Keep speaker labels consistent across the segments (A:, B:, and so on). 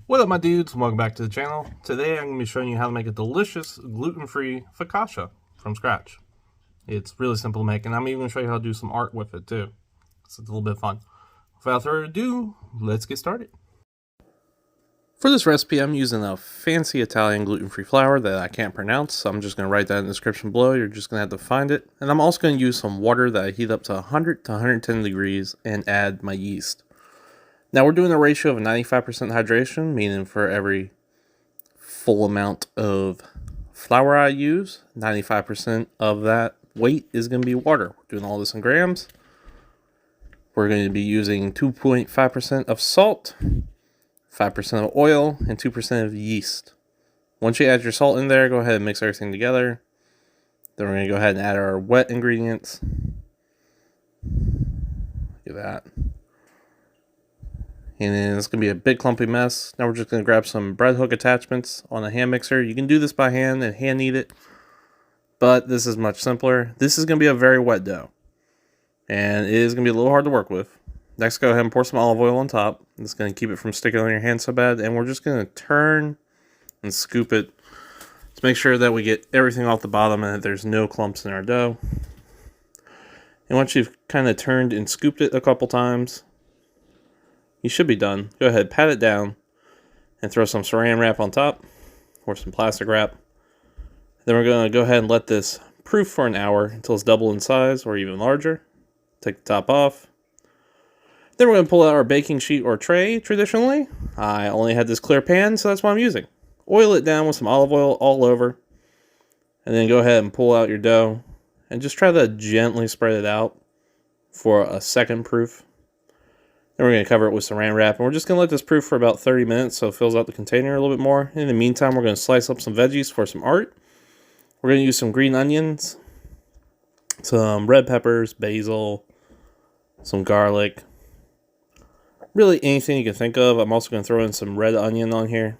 A: What up, my dudes? Welcome back to the channel. Today I'm going to be showing you how to make a delicious gluten-free focaccia from scratch. It's really simple to make, and I'm even going to show you how to do some art with it too. So it's a little bit of fun. Without further ado, let's get started. For this recipe, I'm using a fancy Italian gluten-free flour that I can't pronounce, so I'm just going to write that in the description below. You're just going to have to find it. And I'm also going to use some water that I heat up to 100 to 110 degrees and add my yeast. Now we're doing a ratio of 95% hydration, meaning for every full amount of flour I use, 95% of that weight is going to be water. We're doing all this in grams. We're going to be using 2.5% of salt, 5% of oil, and 2% of yeast. Once you add your salt in there, go ahead and mix everything together. Then we're going to go ahead and add our wet ingredients. Look at that. And then it's going to be a big clumpy mess. Now we're just going to grab some bread hook attachments on a hand mixer. You can do this by hand and hand knead it, but this is much simpler. This is going to be a very wet dough, and it is going to be a little hard to work with. Next, go ahead and pour some olive oil on top. It's going to keep it from sticking on your hand so bad, and we're just going to turn and scoop it to make sure that we get everything off the bottom and that there's no clumps in our dough. And once you've kind of turned and scooped it a couple times, you should be done. Go ahead, pat it down, and throw some saran wrap on top, or some plastic wrap. Then we're going to go ahead and let this proof for an hour until it's double in size or even larger. Take the top off. Then we're going to pull out our baking sheet or tray traditionally. I only had this clear pan, so that's what I'm using. Oil it down with some olive oil all over. And then go ahead and pull out your dough. And just try to gently spread it out for a second proof. Then we're going to cover it with saran wrap, and we're just going to let this proof for about 30 minutes so it fills out the container a little bit more. In the meantime, we're going to slice up some veggies for some art. We're going to use some green onions, some red peppers, basil, some garlic, really anything you can think of. I'm also going to throw in some red onion on here.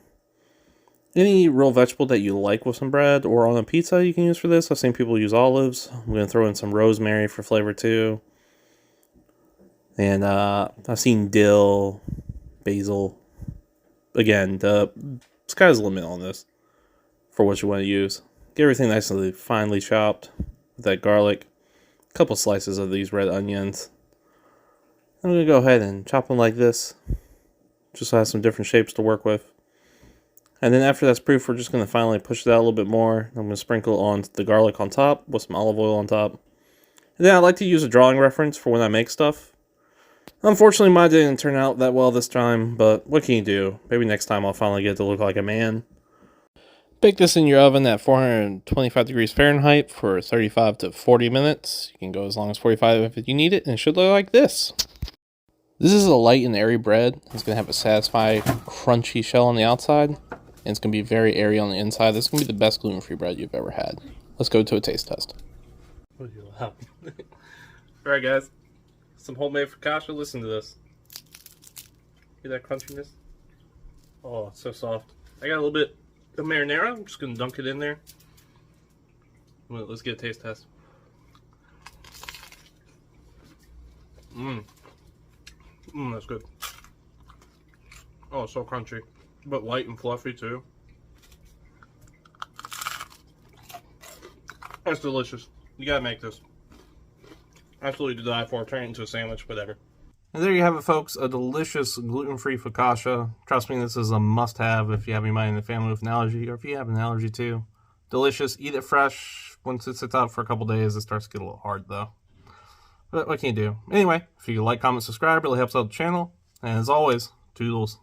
A: Any real vegetable that you like with some bread or on a pizza you can use for this. I've seen people use olives. I'm going to throw in some rosemary for flavor too. And I've seen dill, basil. Again, the sky's the limit on this for what you want to use. Get everything nicely finely chopped with that garlic. A couple slices of these red onions. I'm going to go ahead and chop them like this, just so I have some different shapes to work with. And then after that's proof, we're just going to finally push it out a little bit more. I'm going to sprinkle on the garlic on top with some olive oil on top. And then I like to use a drawing reference for when I make stuff. Unfortunately, mine didn't turn out that well this time, but what can you do? Maybe next time I'll finally get it to look like a man. Bake this in your oven at 425 degrees Fahrenheit for 35 to 40 minutes. You can go as long as 45 if you need it, and it should look like this. This is a light and airy bread. It's going to have a satisfying, crunchy shell on the outside, and it's going to be very airy on the inside. This is going to be the best gluten-free bread you've ever had. Let's go to a taste test. Alright guys. Some homemade focaccia. Listen to this. Hear that crunchiness? Oh, it's so soft. I got a little bit of marinara. I'm just going to dunk it in there. Well, let's get a taste test. That's good. Oh, it's so crunchy. But light and fluffy too. That's delicious. You gotta make this. Absolutely to die for. Turn it into a sandwich, whatever. And there you have it, folks. A delicious gluten-free focaccia. Trust me, this is a must-have if you have anybody in the family with an allergy, or if you have an allergy too. Delicious. Eat it fresh. Once it sits out for a couple days, it starts to get a little hard though. But what can you do? Anyway, if you like, comment, subscribe, really helps out the channel. And as always, toodles.